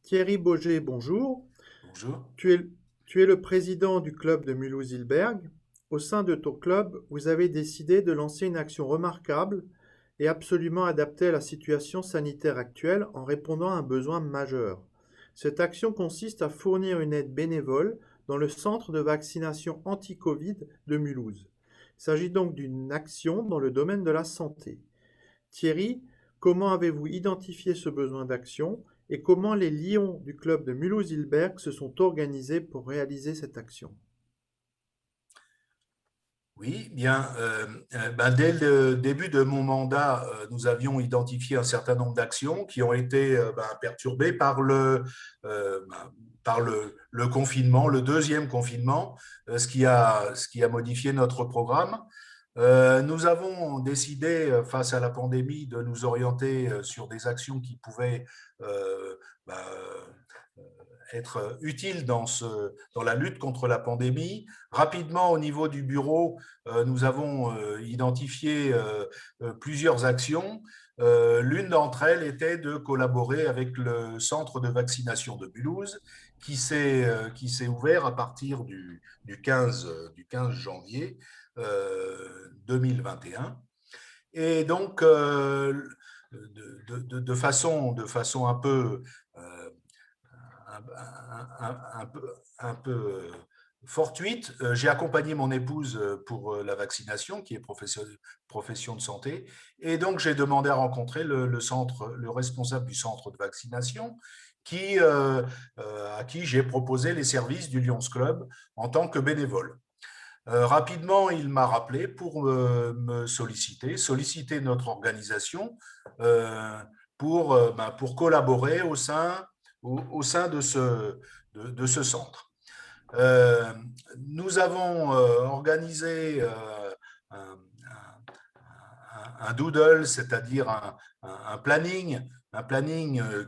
Thierry Boget, bonjour. Bonjour. Tu es, tu es le président du club de Mulhouse-Ilberg. Au sein de ton club, vous avez décidé de lancer une action remarquable et absolument adaptée à la situation sanitaire actuelle en répondant à un besoin majeur. Cette action consiste à fournir une aide bénévole dans le centre de vaccination anti-Covid de Mulhouse. Il s'agit donc d'une action dans le domaine de la santé. Thierry, comment avez-vous identifié ce besoin d'action et comment les Lions du club de Mulhouse-Ilberg se sont organisés pour réaliser cette action? Oui, bien, dès le début de mon mandat, nous avions identifié un certain nombre d'actions qui ont été perturbées par le confinement, le deuxième confinement, ce qui a modifié notre programme. Nous avons décidé, face à la pandémie, de nous orienter sur des actions qui pouvaient euh, bah, être utiles dans la lutte contre la pandémie. Rapidement, au niveau du bureau, nous avons identifié plusieurs actions. L'une d'entre elles était de collaborer avec le centre de vaccination de Mulhouse, qui s'est ouvert à partir du 15 janvier 2021. Et donc, de façon euh, un peu fortuite, j'ai accompagné mon épouse pour la vaccination, qui est profession de santé, et donc j'ai demandé à rencontrer le responsable du centre de vaccination, à qui j'ai proposé les services du Lions Club en tant que bénévole. Rapidement, il m'a rappelé pour me solliciter notre organisation euh, pour collaborer au sein de ce centre. Euh, Nous avons organisé un doodle, c'est-à-dire un planning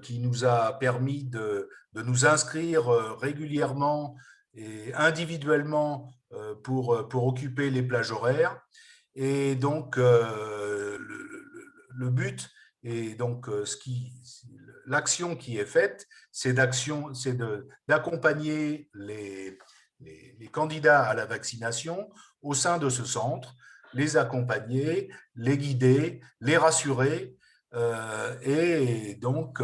qui nous a permis de nous inscrire régulièrement et individuellement pour occuper les plages horaires. Et donc, le but, et donc l'action qui est faite, d'accompagner les candidats à la vaccination au sein de ce centre, les accompagner, les guider, les rassurer, et donc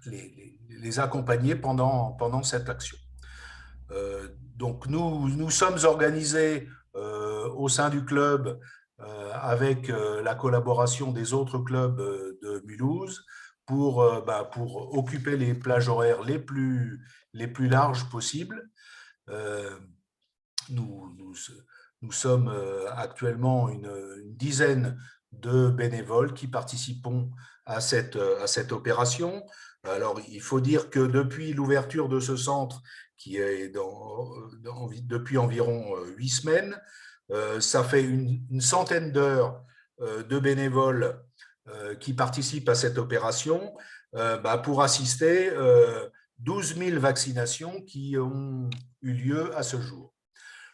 les accompagner pendant cette action. Donc nous sommes organisés au sein du club avec la collaboration des autres clubs de Mulhouse pour occuper les plages horaires les plus larges possibles. Euh, nous, nous sommes actuellement une dizaine de bénévoles qui participons à cette opération. Alors, il faut dire que depuis l'ouverture de ce centre, qui est depuis environ 8 semaines, ça fait une centaine d'heures de bénévoles qui participent à cette opération pour assister 12 000 vaccinations qui ont eu lieu à ce jour.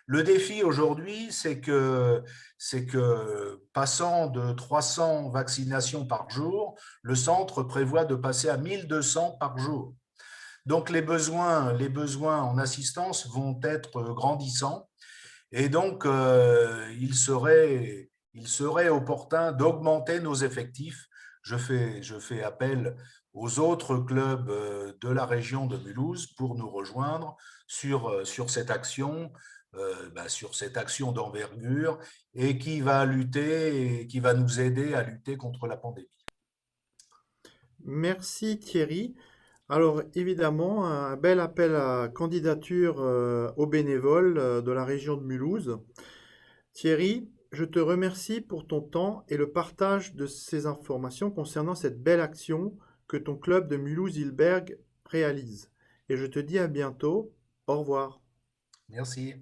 Le défi aujourd'hui, c'est que passant de 300 vaccinations par jour, le centre prévoit de passer à 1200 par jour. Donc les besoins en assistance vont être grandissants, et donc il serait opportun d'augmenter nos effectifs. Je fais appel aux autres clubs de la région de Mulhouse pour nous rejoindre sur cette action d'envergure, et qui va nous aider à lutter contre la pandémie. Merci Thierry. Alors évidemment, un bel appel à candidature aux bénévoles de la région de Mulhouse. Thierry, je te remercie pour ton temps et le partage de ces informations concernant cette belle action que ton club de Mulhouse-Ilberg réalise. Et je te dis à bientôt. Au revoir. Merci.